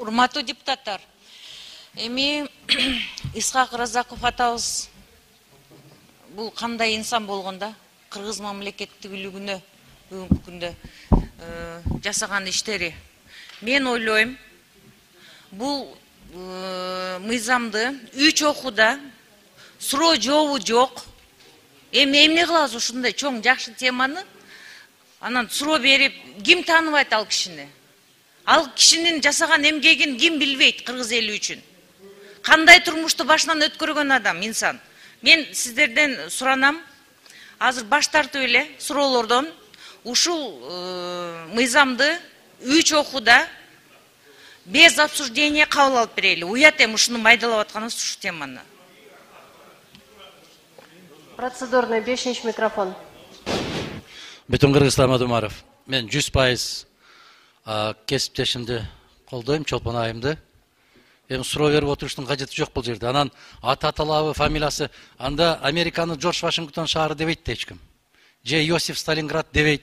Урматтуу депутаттар, эми Исхак Разаков атабыз бул кандай инсан болгондо кыргыз мамлекеттүүлүгүнө бүгүнкү күндө жасаган иштери. Мен ойлойм, бул мыйзамды 3 окууда суроо жообу жок. Эмне кылабыз ушундай чоң жакшы теманы? Анан суроо берип, ким тааныбайт ал кишини? Ал кишинин жасаган эмгегин ким билбейт кыргыз эли үчүн? Кандай турмушту башынан өткөргөн адам, инсан? Мен сиздерден суранам, азыр баш тартып эле суроолордон ушул мыйзамды 3 окууда без обсуждения кабыл алып берели. Уят эми ушуну майдалап атканыбыз ушу теманы. Процедурный 5-нчи микрофон. Бүтүн Кыргызстан Мадумаров. Мен 100% кесиптешимди колдойм, Чолпон айымды. Эми суроо берип отуруштун кажети жок бул жерде. Анан аты-аталабы, фамилиясы, анда Американы Джордж Вашингтон шаары дебейт да эчким. Же Иосиф Сталинград дебейт,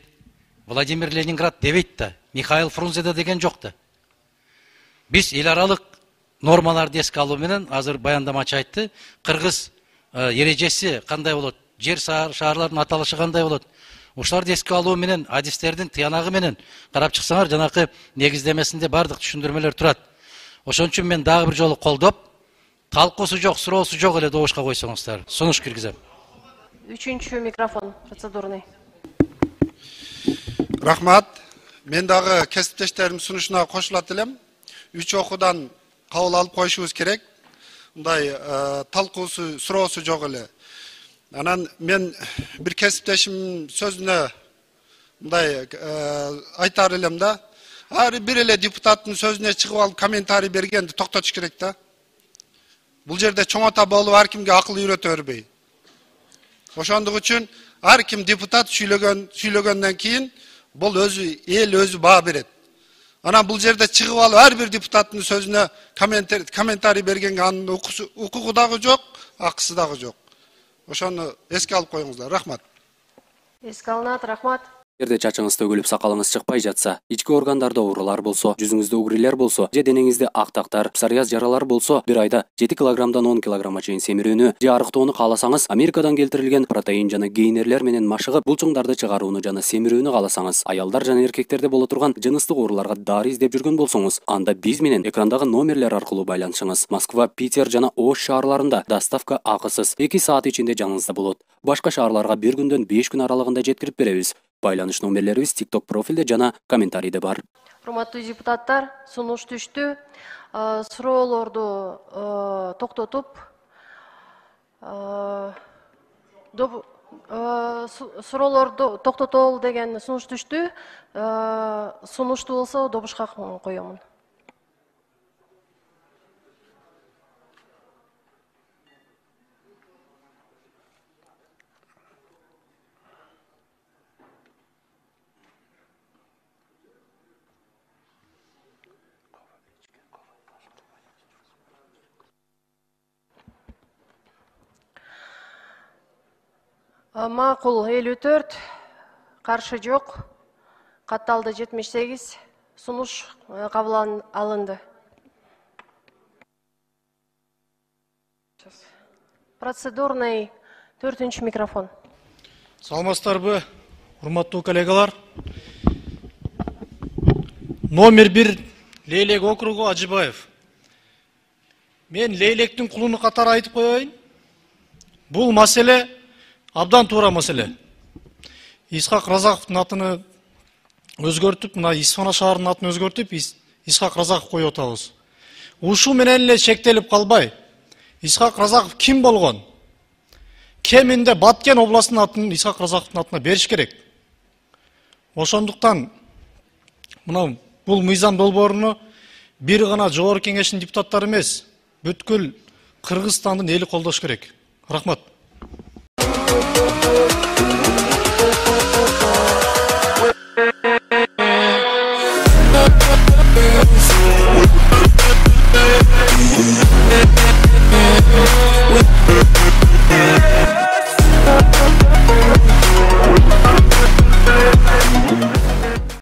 Владимир Ленинград дебейт да, Михаил Фрунзе деген жок да. Биз эл аралык нормаларды эске алуу менен азыр баяндамачы айтты, кыргыз эрежеси кандай болот, жер шаарлардын аталышы кандай болот. Ушуларды эске алуу менен, адистердин тыянагы менен карап чыксаңар, жанакы негиздемесинде бардык түшүндүрмөлөр турат. Ошон үчүн мен дагы бир жолу колдоп, талкуусу жок, суроосу жок эле добушка койсоңуздар. Сунуш киргизем. 3-нчү микрофон, процедурный. Рахмат. Мен дагы кесиптештеримдин сунушуна кошулат элем. 3 окуудан кабыл алып коюшубуз керек. Мындай талкуусу, суроосу жок эле. Анан мен бир кесиптешимдин сөзүнө мындай айтар элем да. Ар бир эле депутаттын сөзүнө чыгып алып комментарий бергенди токтотуш керек да. Бул жерде чоңота болуп ар кимге акыл үйрөтө бербей. Ошондук үчүн ар ким депутат сүйлөгөндөн кийин бул эл өзү баа берет. Анан бул жерде чыгып алып ар бир депутаттын сөзүнө комментарий бергенге анын укугу дагы жок, акысы дагы жок. Ошону эске алып коюңуздар. Рахмат. Эске алынат, рахмат. Эгерде чачыңыз төгүлүп сакалыңыз чыкпай жатса, ички органдарда оорулар болсо, жүзүңүздө угрилер болсо, же денеңизде актактар, псориаз жаралар болсо, бир айда 7 килограммдан 10 килограммга чейин семирүүнү же арыктоону кааласаңыз, Америкадан келтирилген протеин жана гейнерлер менен машыгып, булчуңдарды чыгарууну жана семирүүнү кааласаңыз, аялдар жана эркектерде боло турган жыныстык ооруларга дары издеп жүргөн болсоңуз, анда биз менен экрандагы номерлер аркылуу байланышыңыз. Москва, Питер жана Ош шаарларында доставка акысыз 2 саат ичинде жаныңызда болот. Башка шаарларга 1 күндөн 5 күн аралыгында жеткирип беребиз. Байланыш номерлерибиз TikTok профилде жана комментарийде бар. Урматтуу депутаттар, сунуш түштү. Суроолорду токтотуп, суроолорду токтотолу деген сунуш түштү. Сунуштуу болсо добушка коёмун. Макул 54, каршы жок, катталды 78, сунуш кабыл алынды. Процедурный 4-нчи микрофон. Саламатсыздарбы, урматтуу коллегалар. Номер 1 Лейлек округу Ажыбаев. Мен Лейлектин кулуну катары айтып коеюн. Бул маселе абдан туура маселе. Исхак Разаковдун атын өзгөртүп, мына Исфана шаарынын атын өзгөртүп, Исхак Разаков коюп атабыз. Ушул менен эле чектелип калбай, Исхак Разаков ким болгон? Кеминде Баткен областынын атын Исхак Разаковдун атына бериш керек. Ошондуктан мына бул мыйзам долбооруну бир гана жогорку кеңештин депутаттары эмес, бүткүл Кыргызстандын эли колдош керек. Рахмат. Yeah.